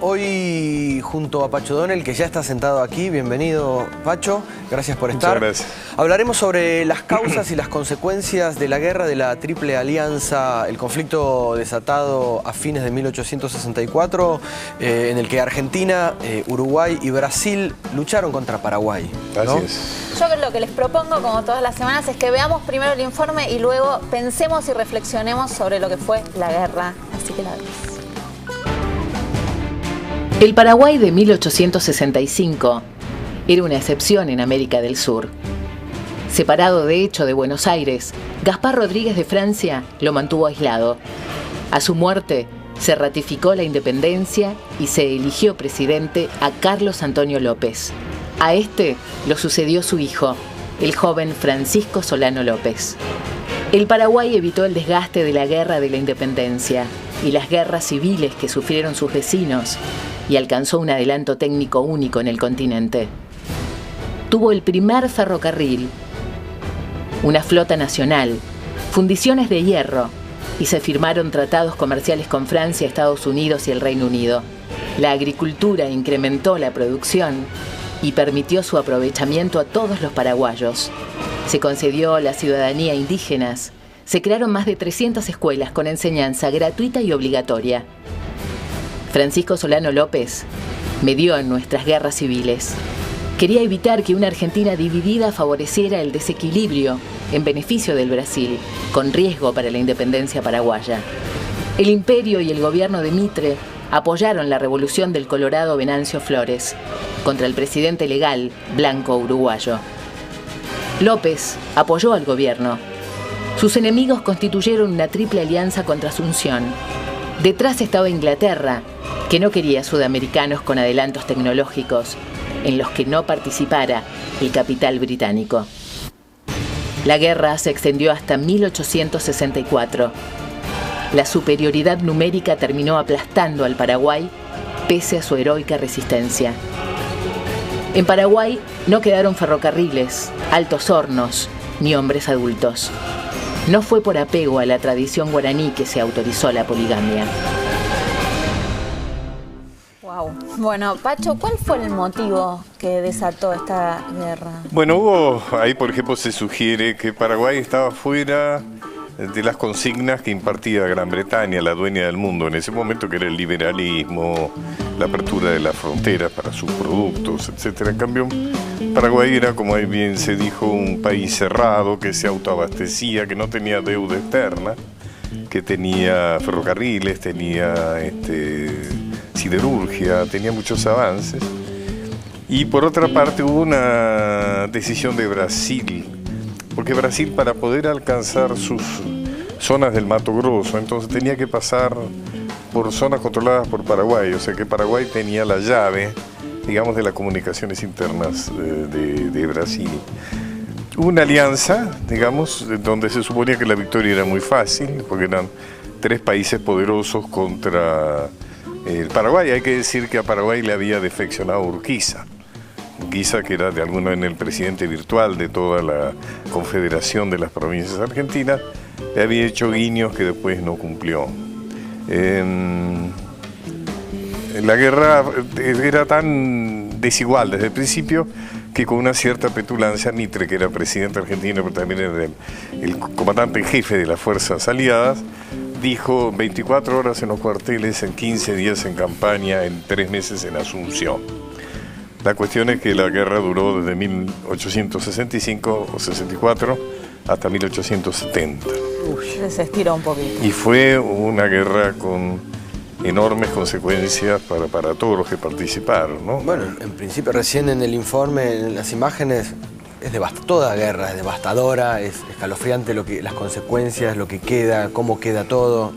Hoy junto a Pacho Donel, que ya está sentado aquí. Bienvenido, Pacho. Gracias por estar. Muchas gracias. Hablaremos sobre las causas y las consecuencias de la guerra de la Triple Alianza, el conflicto desatado a fines de 1864, en el que Argentina, Uruguay y Brasil lucharon contra Paraguay, ¿no? Así es. Yo lo que les propongo, como todas las semanas, es que veamos primero el informe y luego pensemos y reflexionemos sobre lo que fue la guerra. Así que la vemos. El Paraguay de 1865 era una excepción en América del Sur. Separado de hecho de Buenos Aires, Gaspar Rodríguez de Francia lo mantuvo aislado. A su muerte se ratificó la independencia y se eligió presidente a Carlos Antonio López. A este lo sucedió su hijo, el joven Francisco Solano López. El Paraguay evitó el desgaste de la guerra de la independencia y las guerras civiles que sufrieron sus vecinos y alcanzó un adelanto técnico único en el continente. Tuvo el primer ferrocarril, una flota nacional, fundiciones de hierro y se firmaron tratados comerciales con Francia, Estados Unidos y el Reino Unido. La agricultura incrementó la producción y permitió su aprovechamiento a todos los paraguayos. Se concedió la ciudadanía a indígenas. Se crearon más de 300 escuelas con enseñanza gratuita y obligatoria. Francisco Solano López medió en nuestras guerras civiles. Quería evitar que una Argentina dividida favoreciera el desequilibrio en beneficio del Brasil, con riesgo para la independencia paraguaya. El imperio y el gobierno de Mitre apoyaron la revolución del Colorado Venancio Flores contra el presidente legal blanco uruguayo. López apoyó al gobierno. Sus enemigos constituyeron una triple alianza contra Asunción. Detrás estaba Inglaterra, que no quería sudamericanos con adelantos tecnológicos en los que no participara el capital británico. La guerra se extendió hasta 1864. La superioridad numérica terminó aplastando al Paraguay pese a su heroica resistencia. En Paraguay no quedaron ferrocarriles, altos hornos ni hombres adultos. No fue por apego a la tradición guaraní que se autorizó la poligamia. Wow. Bueno, Pacho, ¿cuál fue el motivo que desató esta guerra? Bueno, ahí por ejemplo se sugiere que Paraguay estaba fuera de las consignas que impartía Gran Bretaña, la dueña del mundo en ese momento, que era el liberalismo, la apertura de las fronteras para sus productos, etcétera. En cambio, Paraguay era, como bien se dijo, un país cerrado que se autoabastecía, que no tenía deuda externa, que tenía ferrocarriles, tenía siderurgia, tenía muchos avances. Y por otra parte hubo una decisión de Brasil, porque Brasil, para poder alcanzar sus zonas del Mato Grosso, entonces tenía que pasar por zonas controladas por Paraguay, o sea que Paraguay tenía la llave, digamos, de las comunicaciones internas de Brasil. Hubo una alianza, digamos, donde se suponía que la victoria era muy fácil, porque eran tres países poderosos contra el Paraguay. Hay que decir que a Paraguay le había defeccionado Urquiza. Urquiza, que era de alguna manera el presidente virtual de toda la Confederación de las Provincias Argentinas, le había hecho guiños que después no cumplió. La guerra era tan desigual desde el principio que con una cierta petulancia Mitre, que era presidente argentino, pero también era el comandante en jefe de las fuerzas aliadas, dijo 24 horas en los cuarteles, en 15 días en campaña, en 3 meses en Asunción. La cuestión es que la guerra duró desde 1865 o 64 hasta 1870. Se estiró un poquito. Y fue una guerra con enormes consecuencias para todos los que participaron, ¿no? Bueno, en principio recién en el informe, en las imágenes, toda guerra es devastadora, es escalofriante las consecuencias, lo que queda, cómo queda todo.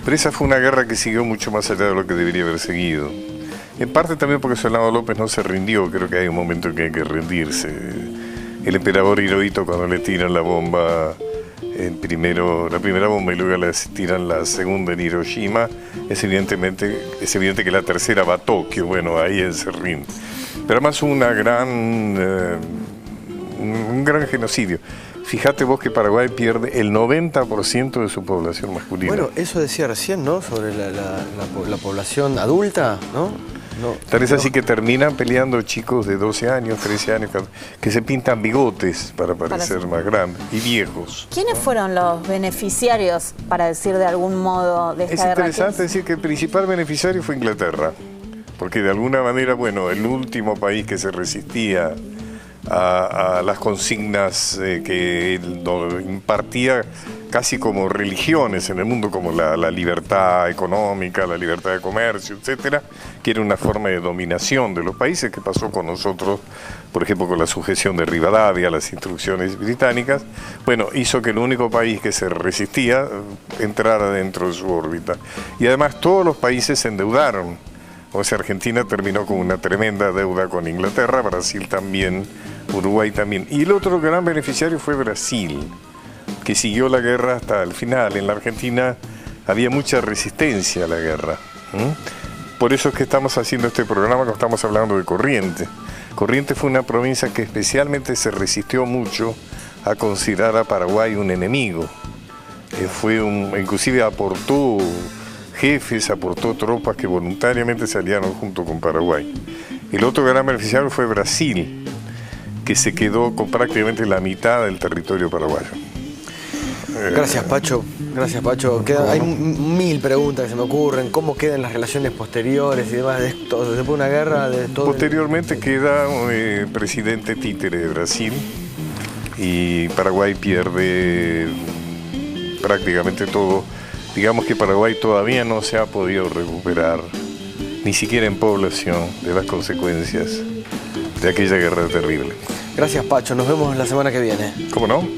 Pero esa fue una guerra que siguió mucho más allá de lo que debería haber seguido. En parte también porque Solano López no se rindió, creo que hay un momento en que hay que rendirse. El emperador Hirohito, cuando le tiran la bomba, la primera bomba y luego le tiran la segunda en Hiroshima, es evidente que la tercera va a Tokio, bueno, ahí él se rinde. Pero además hubo un gran genocidio. Fíjate vos que Paraguay pierde el 90% de su población masculina. Bueno, eso decía recién, ¿no? Sobre la población adulta, ¿no? Tal es así que terminan peleando chicos de 12 años, 13 años, que se pintan bigotes para parecer más grandes y viejos. ¿Quiénes fueron los beneficiarios, para decir de algún modo, de esta guerra? Es interesante decir que el principal beneficiario fue Inglaterra, porque de alguna manera, bueno, el último país que se resistía a las consignas que él impartía casi como religiones en el mundo, como la libertad económica, la libertad de comercio, etcétera, que era una forma de dominación de los países, que pasó con nosotros, por ejemplo, con la sujeción de Rivadavia a las instrucciones británicas. Bueno, hizo que el único país que se resistía entrara dentro de su órbita. Y además todos los países se endeudaron. O sea, Argentina terminó con una tremenda deuda con Inglaterra, Brasil también, Uruguay también. Y el otro gran beneficiario fue Brasil, que siguió la guerra hasta el final. En la Argentina había mucha resistencia a la guerra. Por eso es que estamos haciendo este programa, que estamos hablando de Corrientes. Corrientes fue una provincia que especialmente se resistió mucho a considerar a Paraguay un enemigo. Inclusive aportó jefes, aportó tropas que voluntariamente se aliaron junto con Paraguay. El otro gran beneficiario fue Brasil, que se quedó con prácticamente la mitad del territorio paraguayo. Gracias, Pacho. Gracias, Pacho. Hay 1000 preguntas que se me ocurren. ¿Cómo quedan las relaciones posteriores y demás de esto, después de una guerra? Posteriormente queda presidente títere de Brasil y Paraguay pierde prácticamente todo. Digamos que Paraguay todavía no se ha podido recuperar, ni siquiera en población, de las consecuencias de aquella guerra terrible. Gracias, Pacho. Nos vemos la semana que viene. ¿Cómo no?